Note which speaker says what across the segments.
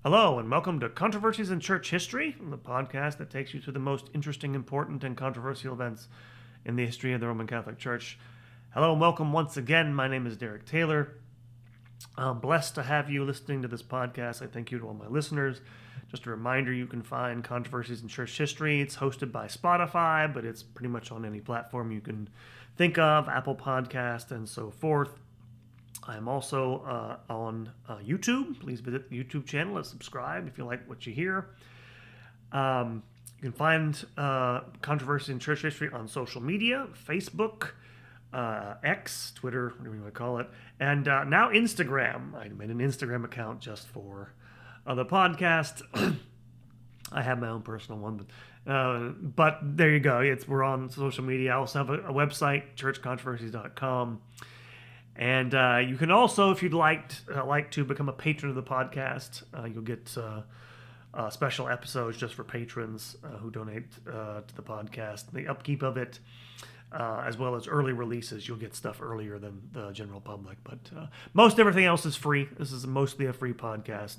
Speaker 1: Hello, and welcome to Controversies in Church History, the podcast that takes you through the most interesting, important, and controversial events in the history of the Roman Catholic Church. Hello, and welcome once again. My name is Derek Taylor. I'm blessed to have you listening to this podcast. I thank you to all my listeners. Just a reminder, you can find Controversies in Church History. It's hosted by Spotify, but it's pretty much on any platform you can think of, Apple Podcast, and so forth. I'm also on YouTube. Please visit the YouTube channel and subscribe if you like what you hear. You can find Controversy in Church History on social media, Facebook, X, Twitter, whatever you want to call it, and now Instagram. I made an Instagram account just for the podcast. I have my own personal one, but there you go. We're on social media. I also have a website, churchcontroversies.com. And you can also, if you'd like to become a patron of the podcast, you'll get special episodes just for patrons who donate to the podcast. The upkeep of it, as well as early releases, you'll get stuff earlier than the general public. But most everything else is free. This is mostly a free podcast,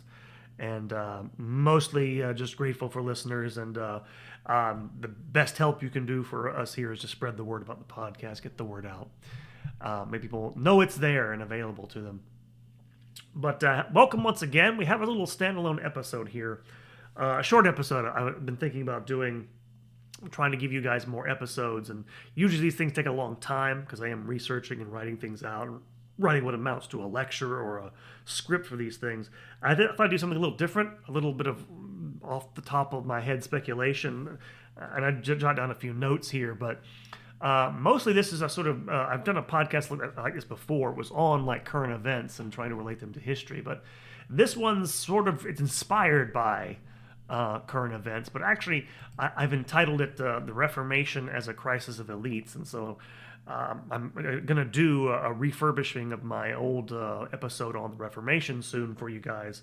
Speaker 1: and mostly just grateful for listeners. And the best help you can do for us here is to spread the word about the podcast, get the word out. Make people know it's there and available to them. But welcome once again. We have a little standalone episode here, a short episode I've been thinking about doing. I'm trying to give you guys more episodes, and usually these things take a long time because I am researching and writing things out, writing what amounts to a lecture or a script for these things. I thought I'd do something a little different, a little bit of off the top of my head speculation, and I jot down a few notes here, but mostly this is a sort of, I've done a podcast like this before. It was on like current events and trying to relate them to history. But this one's sort of, it's inspired by current events. But actually, I've entitled it The Reformation as a Crisis of Elites. And so I'm going to do a refurbishing of my old episode on the Reformation soon for you guys.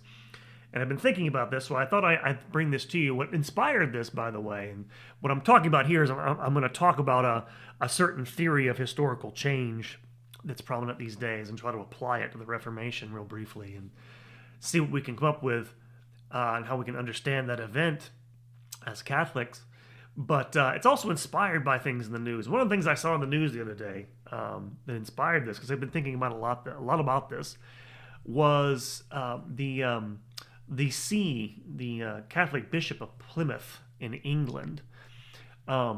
Speaker 1: And I've been thinking about this, so I thought I'd bring this to you. What inspired this, by the way, and what I'm talking about here is I'm going to talk about a certain theory of historical change that's prominent these days and try to apply it to the Reformation real briefly and see what we can come up with and how we can understand that event as Catholics. But it's also inspired by things in the news. One of the things I saw in the news the other day that inspired this, because I've been thinking about a lot about this, was the Catholic Bishop of Plymouth in England. I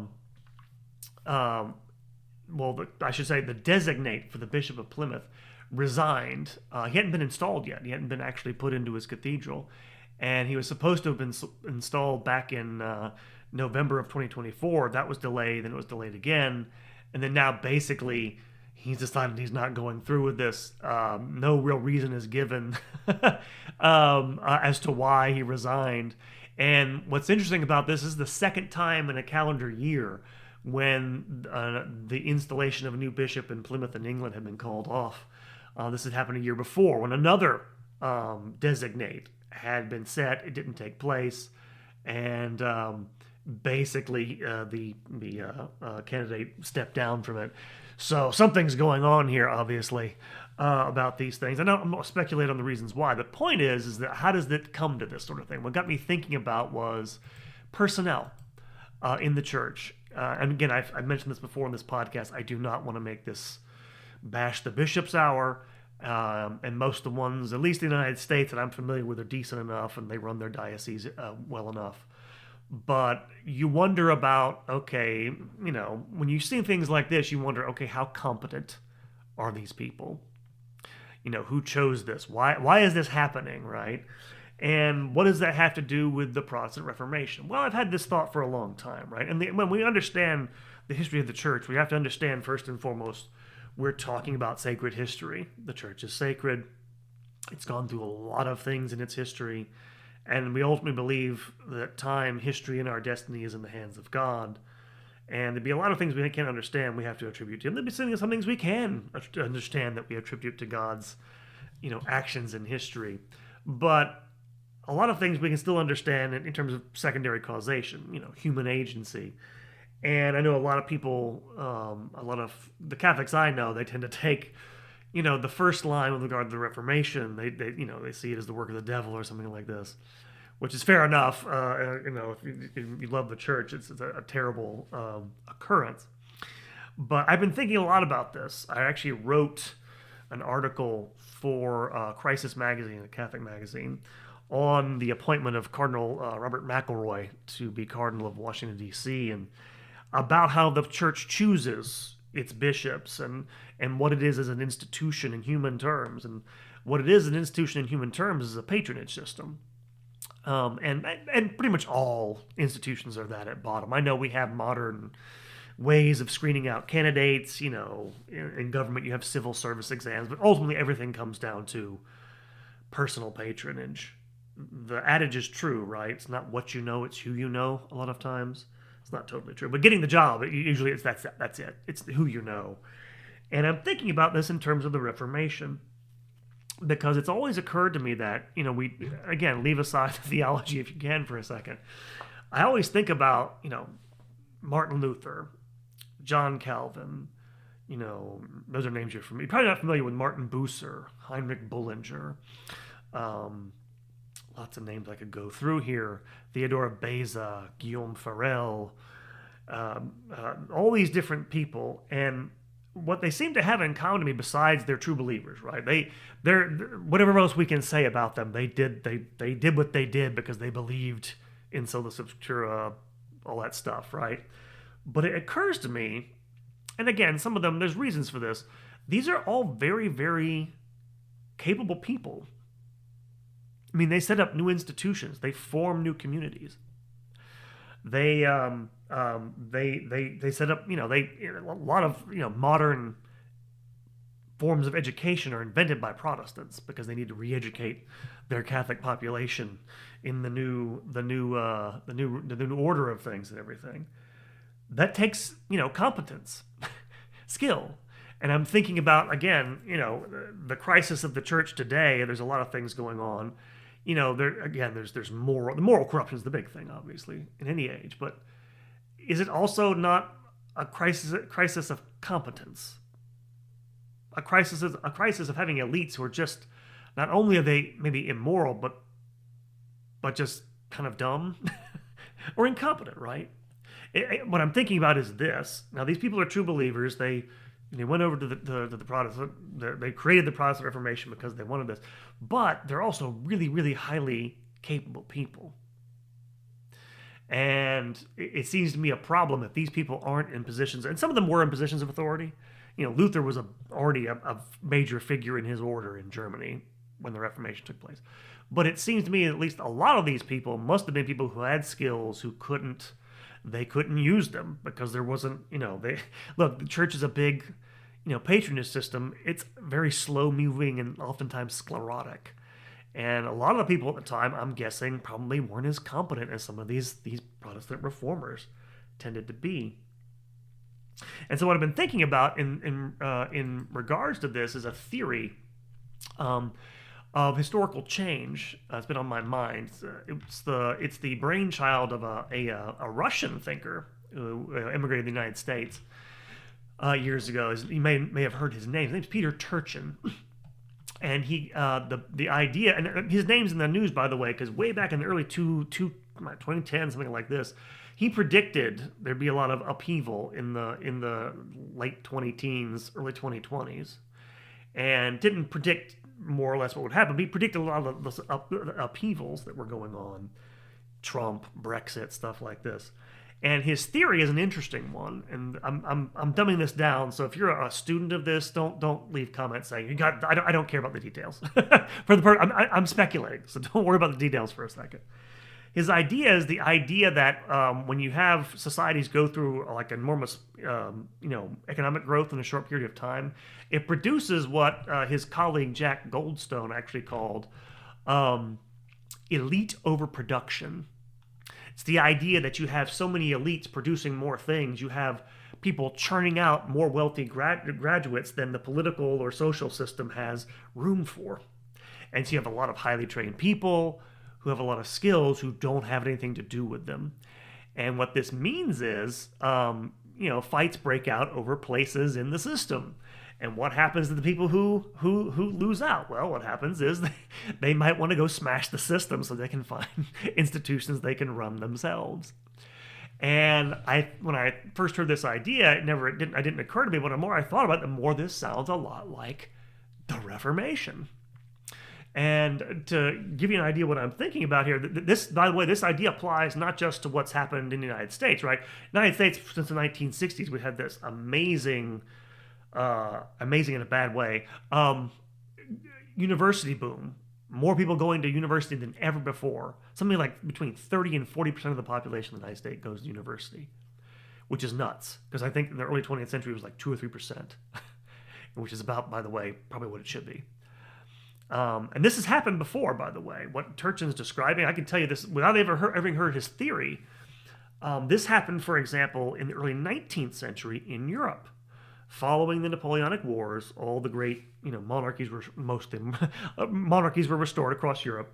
Speaker 1: should say the designate for the Bishop of Plymouth resigned. He hadn't been installed yet. He hadn't been actually put into his cathedral. And he was supposed to have been installed back in November of 2024. That was delayed, then it was delayed again. And then now basically he's decided he's not going through with this. No real reason is given as to why he resigned. And what's interesting about this is the second time in a calendar year when the installation of a new bishop in Plymouth in England had been called off. This had happened a year before when another designate had been set. It didn't take place. And basically the candidate stepped down from it. So something's going on here, obviously, about these things. I don't, I'm not speculate on the reasons why. The point is that how does it come to this sort of thing? What got me thinking about was personnel in the church. And again, I've mentioned this before in this podcast. I do not want to make this bash the bishop's hour. And most of the ones, at least in the United States, that I'm familiar with are decent enough and they run their diocese well enough. But you wonder about, okay, when you see things like this, you wonder, okay, how competent are these people? Who chose this? Why is this happening, right? And what does that have to do with the Protestant Reformation? Well, I've had this thought for a long time, right? And when we understand the history of the church, we have to understand first and foremost, we're talking about sacred history. The church is sacred. It's gone through a lot of things in its history. And we ultimately believe that time, history, and our destiny is in the hands of God. And there'd be a lot of things we can't understand we have to attribute to Him. There'd be some things we can understand that we attribute to God's, actions in history. But a lot of things we can still understand in terms of secondary causation, human agency. And I know a lot of people, a lot of the Catholics I know, they tend to take the first line with regard to the Reformation, they see it as the work of the devil or something like this, which is fair enough. If you love the church, it's a terrible occurrence. But I've been thinking a lot about this. I actually wrote an article for Crisis Magazine, a Catholic magazine, on the appointment of Cardinal Robert McElroy to be Cardinal of Washington, D.C., and about how the church chooses its bishops and what it is as an institution in human terms. And what it is an institution in human terms is a patronage system. And pretty much all institutions are that at bottom. I know we have modern ways of screening out candidates. In government you have civil service exams, but ultimately everything comes down to personal patronage. The adage is true, right? It's not what you know, it's who you know. A lot of times it's not totally true, but getting the job, usually that's it. It's who you know. And I'm thinking about this in terms of the Reformation, because it's always occurred to me that, we, again, leave aside the theology if you can for a second. I always think about, Martin Luther, John Calvin, those are names you're familiar. You're probably not familiar with Martin Bucer, Heinrich Bullinger, lots of names I could go through here, Theodore Beza, Guillaume Farel, all these different people. And what they seem to have in common to me, besides they're true believers, right? They're whatever else we can say about them, they did what they did because they believed in sola scriptura, all that stuff, right? But it occurs to me, and again, some of them, there's reasons for this. These are all very, very capable people. I mean, they set up new institutions. They form new communities. They set up, a lot of, modern forms of education are invented by Protestants because they need to re-educate their Catholic population in the new order of things and everything. That takes, competence, skill. And I'm thinking about, again, the crisis of the church today. There's a lot of things going on. There's the moral corruption is the big thing, obviously, in any age. But is it also not a crisis of competence? A crisis of having elites who are just, not only are they maybe immoral, but just kind of dumb or incompetent, right? What I'm thinking about is this. Now, these people are true believers. They went over to the Protestant. They created the Protestant Reformation because they wanted this. But they're also really, really highly capable people. And it seems to me a problem if these people aren't in positions, and some of them were in positions of authority. Luther was already a major figure in his order in Germany when the Reformation took place. But it seems to me at least a lot of these people must have been people who had skills who couldn't use them because there wasn't, look, the church is a big, patronage system. It's very slow moving and oftentimes sclerotic. And a lot of the people at the time, I'm guessing, probably weren't as competent as some of these Protestant reformers tended to be. And so what I've been thinking about in regards to this is a theory of historical change. It's been on my mind. It's the brainchild of a Russian thinker who immigrated to the United States years ago. You may have heard his name. His name's Peter Turchin. And the idea, and his name's in the news, by the way, because way back in the early 2010, something like this, he predicted there'd be a lot of upheaval in the late 20-teens, early 2020s, and didn't predict more or less what would happen. But he predicted a lot of the upheavals that were going on, Trump, Brexit, stuff like this. And his theory is an interesting one, and I'm dumbing this down. So if you're a student of this, don't leave comments saying I don't care about the details. I'm speculating, so don't worry about the details for a second. His idea is the idea that when you have societies go through like enormous economic growth in a short period of time, it produces what his colleague Jack Goldstone actually called elite overproduction. It's the idea that you have so many elites producing more things. You have people churning out more wealthy graduates than the political or social system has room for. And so you have a lot of highly trained people who have a lot of skills who don't have anything to do with them. And what this means is, fights break out over places in the system. And what happens to the people who lose out? Well, what happens is they might want to go smash the system so they can find institutions they can run themselves. And when I first heard this idea, it didn't occur to me. But the more I thought about it, the more this sounds a lot like the Reformation. And to give you an idea what I'm thinking about here, this, by the way, this idea applies not just to what's happened in the United States, right? United States, since the 1960s, we had this amazing in a bad way, university boom. More people going to university than ever before. Something like between 30 and 40% of the population of the United States goes to university, which is nuts. Because I think in the early 20th century it was like 2 or 3%, which is about, by the way, probably what it should be. And this has happened before, by the way. What Turchin's describing, I can tell you this without ever having heard his theory. This happened, for example, in the early 19th century in Europe. Following the Napoleonic Wars, all the great, monarchies were monarchies were restored across Europe.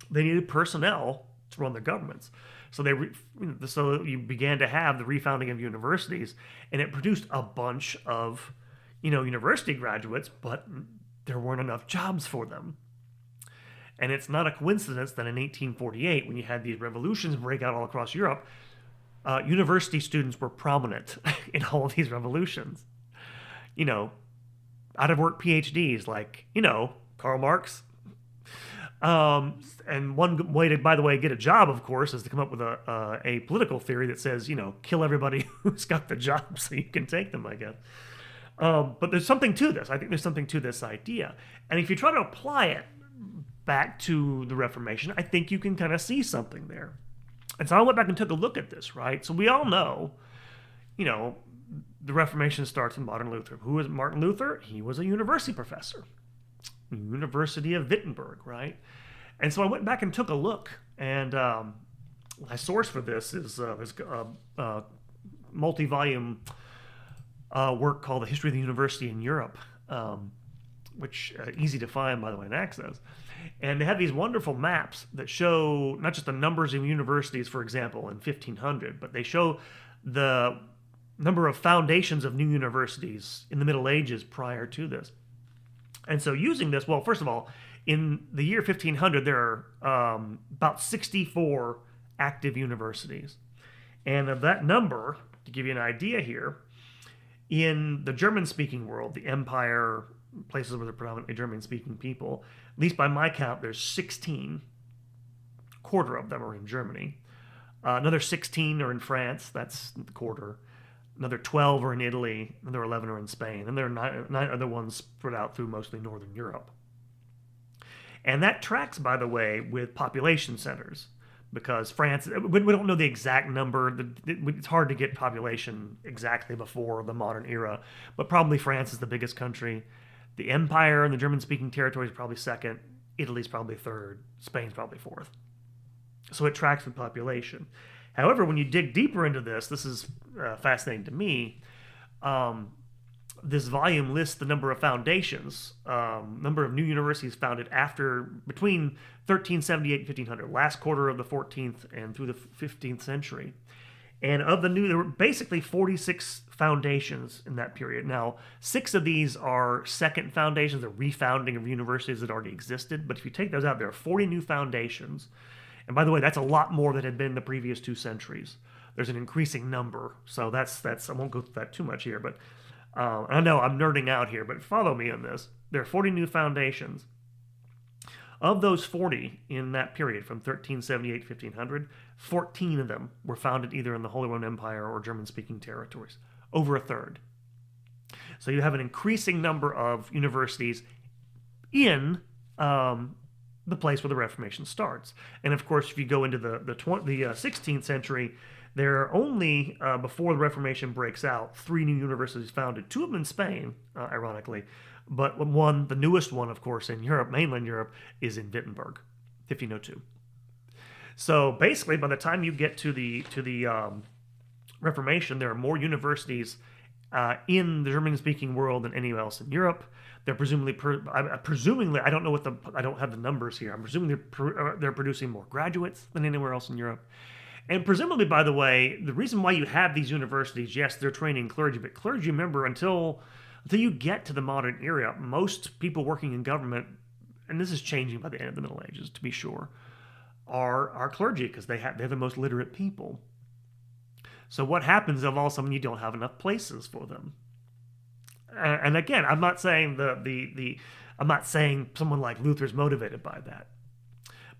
Speaker 1: They needed personnel to run their governments, so you began to have the refounding of universities, and it produced a bunch of, university graduates, but there weren't enough jobs for them. And it's not a coincidence that in 1848, when you had these revolutions break out all across Europe, university students were prominent in all of these revolutions. Out of work PhDs like, Karl Marx. And one way to, by the way, get a job, of course, is to come up with a political theory that says, kill everybody who's got the job so you can take them, I guess. But there's something to this. I think there's something to this idea. And if you try to apply it back to the Reformation, I think you can kind of see something there. And so I went back and took a look at this, right? So we all know, the Reformation starts in modern Luther. Who is Martin Luther? He was a university professor, University of Wittenberg, right? And so I went back and took a look, and my source for this is this multi-volume work called The History of the University in Europe, which easy to find, by the way, and access. And they have these wonderful maps that show not just the numbers of universities, for example, in 1500, but they show the number of foundations of new universities in the Middle Ages prior to this. And so using this, well, first of all, in the year 1500, there are about 64 active universities. And of that number, to give you an idea here, in the German-speaking world, the empire, places where they're predominantly German-speaking people, at least by my count, there's 16. A quarter of them are in Germany. Another 16 are in France. That's the quarter. Another 12 are in Italy. Another 11 are in Spain. And there are nine other ones spread out through mostly Northern Europe. And that tracks, by the way, with population centers. Because France, we don't know the exact number. It's hard to get population exactly before the modern era. But probably France is the biggest country. The empire and the German-speaking territory is probably second. Italy's probably third. Spain's probably fourth. So it tracks with population. However, when you dig deeper into this is fascinating to me. This volume lists the number of foundations, number of new universities founded between 1378 and 1500, last quarter of the 14th and through the 15th century. And there were basically 46 foundations in that period. Now, 6 of these are second foundations, the refounding of universities that already existed. But if you take those out, there are 40 new foundations. And by the way, that's a lot more than had been in the previous 2 centuries. There's an increasing number. So that's I won't go through that too much here. But I know I'm nerding out here, but follow me on this. There are 40 new foundations. Of those 40 in that period, from 1378 to 1500, 14 of them were founded either in the Holy Roman Empire or German-speaking territories. Over a third. So you have an increasing number of universities in the place where the Reformation starts. And of course, if you go into the 16th century, there are only, before the Reformation breaks out, 3 new universities founded. 2 of them in Spain, ironically. But one, the newest one, of course, in Europe, mainland Europe, is in Wittenberg, 1502. So basically, by the time you get to the Reformation, there are more universities in the German-speaking world than anywhere else in Europe. They're presumably, I don't know I don't have the numbers here. I'm presuming they're producing more graduates than anywhere else in Europe. And presumably, by the way, the reason why you have these universities, yes, they're training clergy, but clergy, remember, until Until you get to the modern era, most people working in government, and this is changing by the end of the Middle Ages, to be sure, are clergy because they're the most literate people. So what happens if all of a sudden you don't have enough places for them? And again, I'm not saying I'm not saying someone like Luther's motivated by that.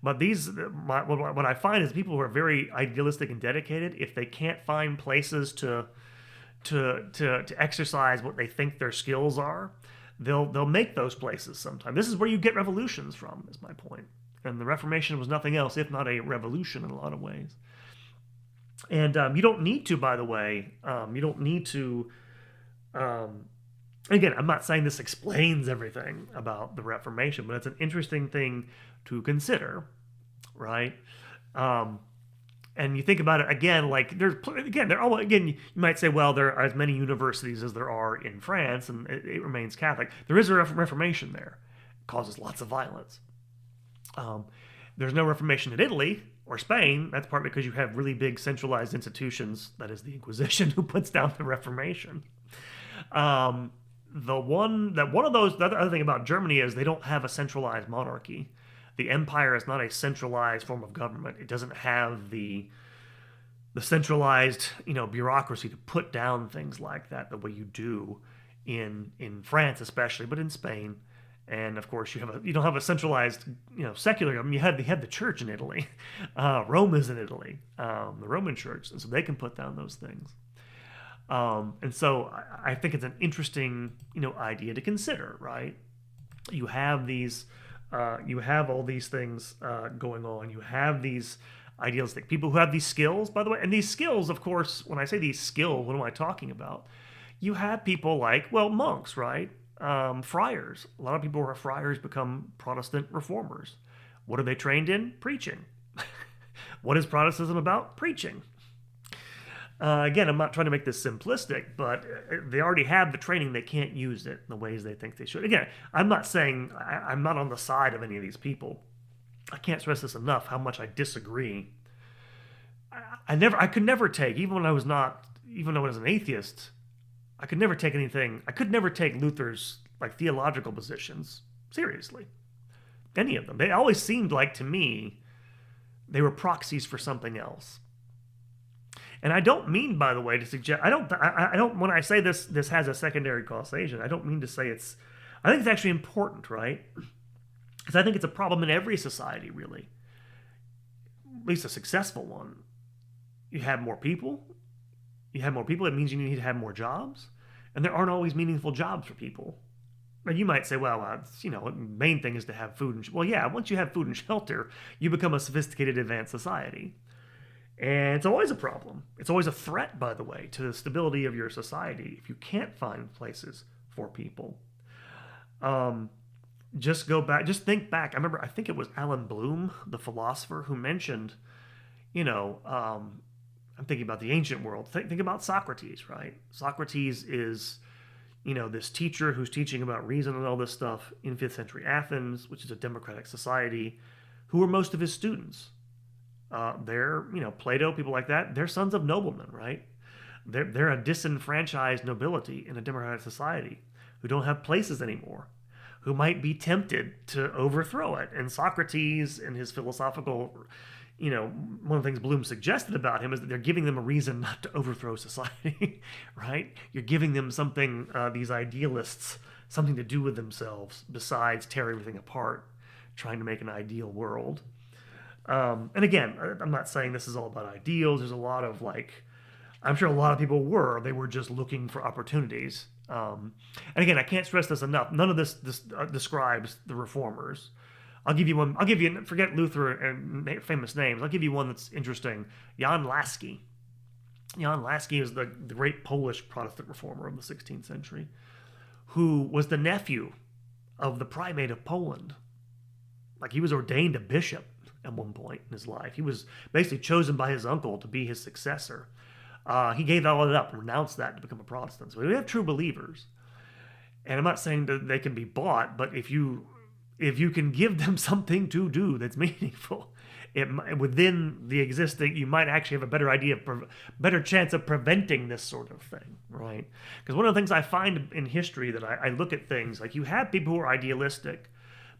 Speaker 1: But what I find is people who are very idealistic and dedicated, if they can't find places to exercise what they think their skills are, they'll make those places sometime. This is where you get revolutions from, is my point. And the Reformation was nothing else if not a revolution in a lot of ways. And you don't need to, by the way, you don't need to. Again, I'm not saying this explains everything about the Reformation, but it's an interesting thing to consider, right? And you think about it again, like you might say, well, there are as many universities as there are in France, and it remains Catholic. There is a Reformation there. It causes lots of violence. There's no Reformation in Italy or Spain. That's partly because you have really big centralized institutions, that is the Inquisition, who puts down the Reformation. The other thing about Germany is they don't have a centralized monarchy. The empire is not a centralized form of government. It doesn't have the centralized, bureaucracy to put down things like that the way you do in France, especially, but in Spain. And of course, you don't have a centralized, secular government. You have the church in Italy. Rome is in Italy, the Roman Church, and so they can put down those things. And so I think it's an interesting, idea to consider, right? You have all these things going on. You have these idealistic people who have these skills, by the way. And these skills, of course, when I say these skills, what am I talking about? You have people like, monks, right? Friars. A lot of people who are friars become Protestant reformers. What are they trained in? Preaching. What is Protestantism about? Preaching. Again, I'm not trying to make this simplistic, but they already have the training. They can't use it in the ways they think they should. Again, I'm not saying I'm not on the side of any of these people. I can't stress this enough, how much I disagree. I could never take, even when I was an atheist, I could never take Luther's theological positions seriously. Any of them. They always seemed like, to me, they were proxies for something else. And I don't mean, by the way, to suggest, I don't, when I say this has a secondary causation, I don't mean to say I think it's actually important, right? Because I think it's a problem in every society, really. At least a successful one. You have more people. It means you need to have more jobs. And there aren't always meaningful jobs for people. And you might say, the main thing is to have food and well, yeah, once you have food and shelter, you become a sophisticated, advanced society. And it's always a problem. It's always a threat, by the way, to the stability of your society if you can't find places for people. Just think back. I think it was Alan Bloom, the philosopher, who mentioned, I'm thinking about the ancient world. Think about Socrates, right? Socrates is, this teacher who's teaching about reason and all this stuff in 5th century Athens, which is a democratic society. Who are most of his students? They're, Plato, people like that, they're sons of noblemen, right? They're a disenfranchised nobility in a democratic society who don't have places anymore, who might be tempted to overthrow it. And Socrates and his philosophical, one of the things Bloom suggested about him is that they're giving them a reason not to overthrow society, right? You're giving them something, these idealists, something to do with themselves besides tear everything apart, trying to make an ideal world. And again, I'm not saying this is all about ideals. There's a lot of I'm sure a lot of people they were just looking for opportunities. And again, I can't stress this enough. None of this describes the reformers. I'll give you one. Forget Luther and famous names. I'll give you one that's interesting. Jan Laski. Jan Laski is the great Polish Protestant reformer of the 16th century, who was the nephew of the primate of Poland. He was ordained a bishop at one point in his life. He was basically chosen by his uncle to be his successor. He gave all of it up and renounced that to become a Protestant. So we have true believers. And I'm not saying that they can be bought, but if you can give them something to do that's meaningful, within the existing, you might actually have a better idea, better chance of preventing this sort of thing, right? Because one of the things I find in history that I look at things like, you have people who are idealistic,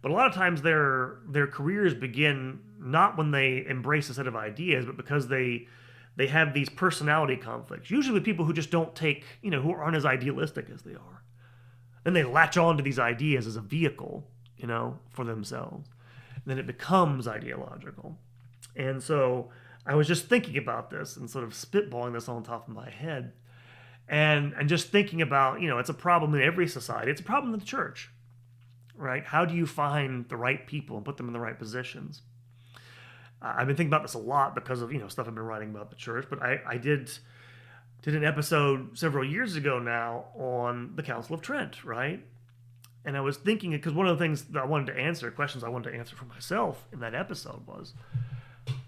Speaker 1: but a lot of times their careers begin not when they embrace a set of ideas, but because they have these personality conflicts, usually with people who just don't take, who aren't as idealistic as they are. Then they latch on to these ideas as a vehicle, for themselves. And then it becomes ideological. And so I was just thinking about this and sort of spitballing this on top of my head. And just thinking about, it's a problem in every society. It's a problem in the church, right? How do you find the right people and put them in the right positions? I've been thinking about this a lot because of, stuff I've been writing about the church. But I did an episode several years ago now on the Council of Trent, right? And I was thinking, because one of the things that I wanted to answer, questions I wanted to answer for myself in that episode was,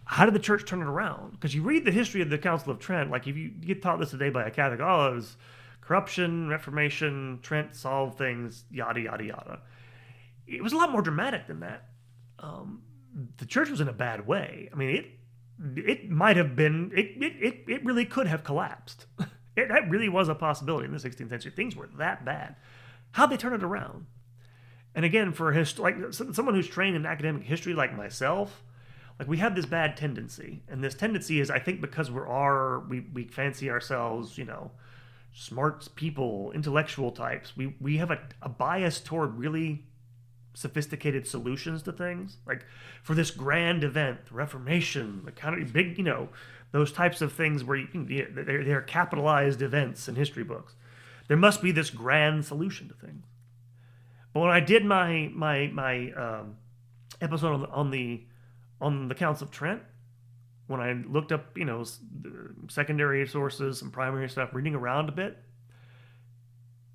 Speaker 1: how did the church turn it around? Because you read the history of the Council of Trent, like if you get taught this today by a Catholic, it was corruption, Reformation, Trent solved things, yada, yada, yada. It was a lot more dramatic than that. The church was in a bad way. I mean, it might have been, it really could have collapsed. That really was a possibility in the 16th century. Things were that bad. How'd they turn it around? And again, for someone who's trained in academic history like myself, like we have this bad tendency. And this tendency is, I think, because we fancy ourselves, smart people, intellectual types. We have a bias toward really sophisticated solutions to things. Like for this grand event, the Reformation, the kind of big, those types of things where they're capitalized events in history books. There must be this grand solution to things. But when I did my episode on the Council of Trent, when I looked up, secondary sources and primary stuff, reading around a bit,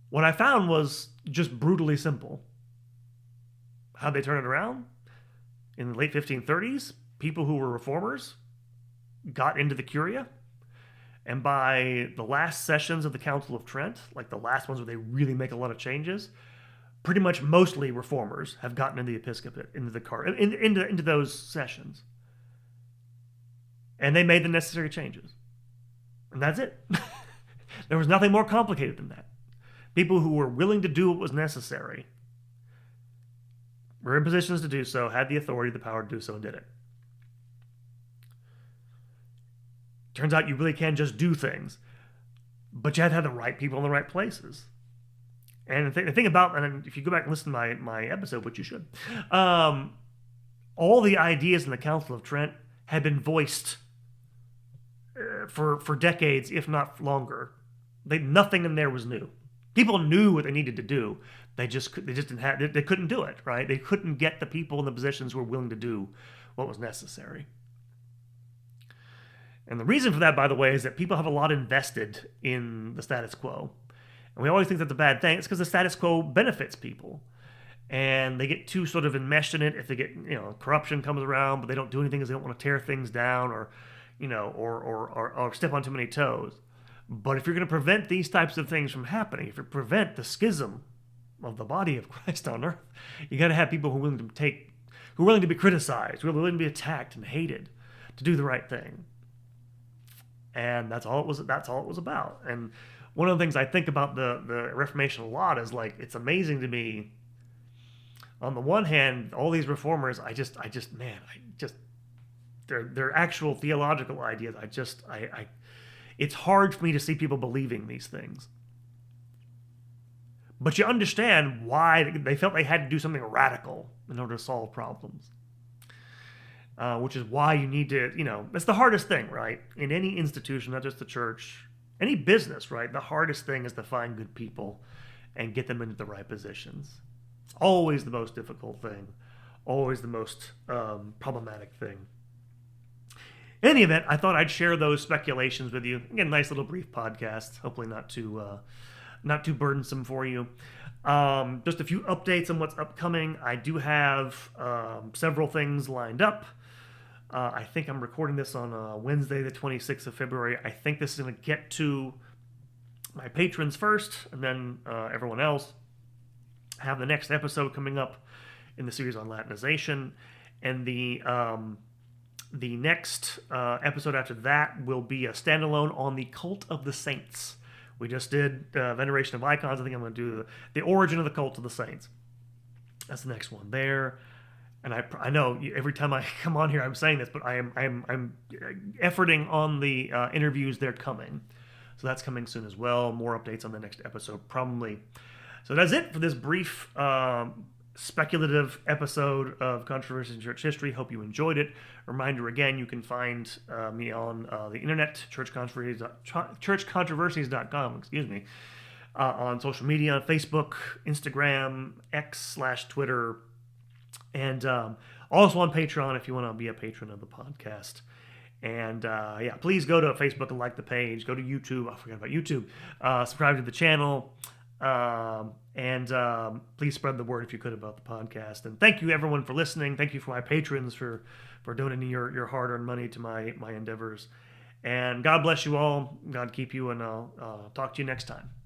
Speaker 1: what I found was just brutally simple. How'd they turn it around? In the late 1530s, people who were reformers got into the Curia. And by the last sessions of the Council of Trent, like the last ones where they really make a lot of changes, pretty much mostly reformers have gotten into the episcopate, into those sessions. And they made the necessary changes. And that's it. There was nothing more complicated than that. People who were willing to do what was necessary were in positions to do so, had the authority, the power to do so, and did it. Turns out you really can just do things, but you have to have the right people in the right places. And the thing about, and if you go back and listen to my episode, which you should, all the ideas in the Council of Trent had been voiced for decades, if not longer. Nothing in there was new. People knew what they needed to do. They couldn't do it, right? They couldn't get the people in the positions who were willing to do what was necessary. And the reason for that, by the way, is that people have a lot invested in the status quo. And we always think that's a bad thing. It's because the status quo benefits people. And they get too sort of enmeshed in it if they get, corruption comes around, but they don't do anything because they don't want to tear things down or step on too many toes. But if you're going to prevent these types of things from happening, if you prevent the schism of the body of Christ on earth, you got to have people who are willing to be criticized, who are willing to be attacked and hated, to do the right thing. And that's all it was about. And one of the things I think about the Reformation a lot is, like, it's amazing to me. On the one hand, all these reformers, their actual theological ideas, it's hard for me to see people believing these things. But you understand why they felt they had to do something radical in order to solve problems. Which is why you need to, it's the hardest thing, right? In any institution, not just the church, any business, right? The hardest thing is to find good people and get them into the right positions. It's always the most difficult thing, always the most problematic thing. In any event, I thought I'd share those speculations with you. Again, nice little brief podcast, hopefully not too burdensome for you. Just a few updates on what's upcoming. I do have several things lined up. I think I'm recording this on Wednesday, the 26th of February. I think this is going to get to my patrons first, and then everyone else. I have the next episode coming up in the series on Latinization, and the the next episode after that will be a standalone on the cult of the saints. We just did veneration of icons. I think I'm going to do the origin of the cult of the saints. That's the next one there. And I know every time I come on here I'm saying this, but I'm efforting on the interviews. They're coming. So that's coming soon as well. More updates on the next episode probably. So that's it for this brief speculative episode of Controversies in Church History. Hope you enjoyed it. Reminder again, you can find me on the internet, churchcontroversies.com, excuse me, on social media, on Facebook, Instagram, X/Twitter, and also on Patreon if you want to be a patron of the podcast. And yeah, please go to Facebook and like the page. Go to YouTube. I forgot about YouTube. Subscribe to the channel. And please spread the word if you could about the podcast. And thank you everyone for listening. Thank you for my patrons for donating your hard-earned money to my endeavors. And God bless you all. God keep you, and I'll talk to you next time.